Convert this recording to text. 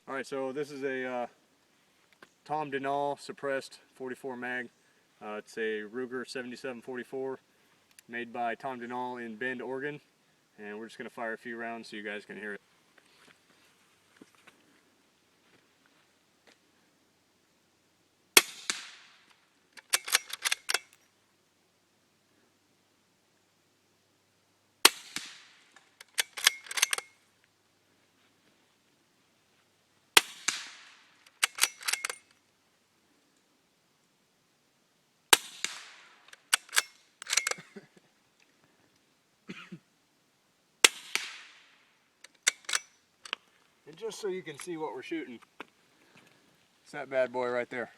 Alright, so this is a Tom Denall suppressed 44 mag. It's a Ruger 7744 made by Tom Denall in Bend, Oregon. And we're just going to fire a few rounds so you guys can hear it. And just so you can see what we're shooting, it's that bad boy right there.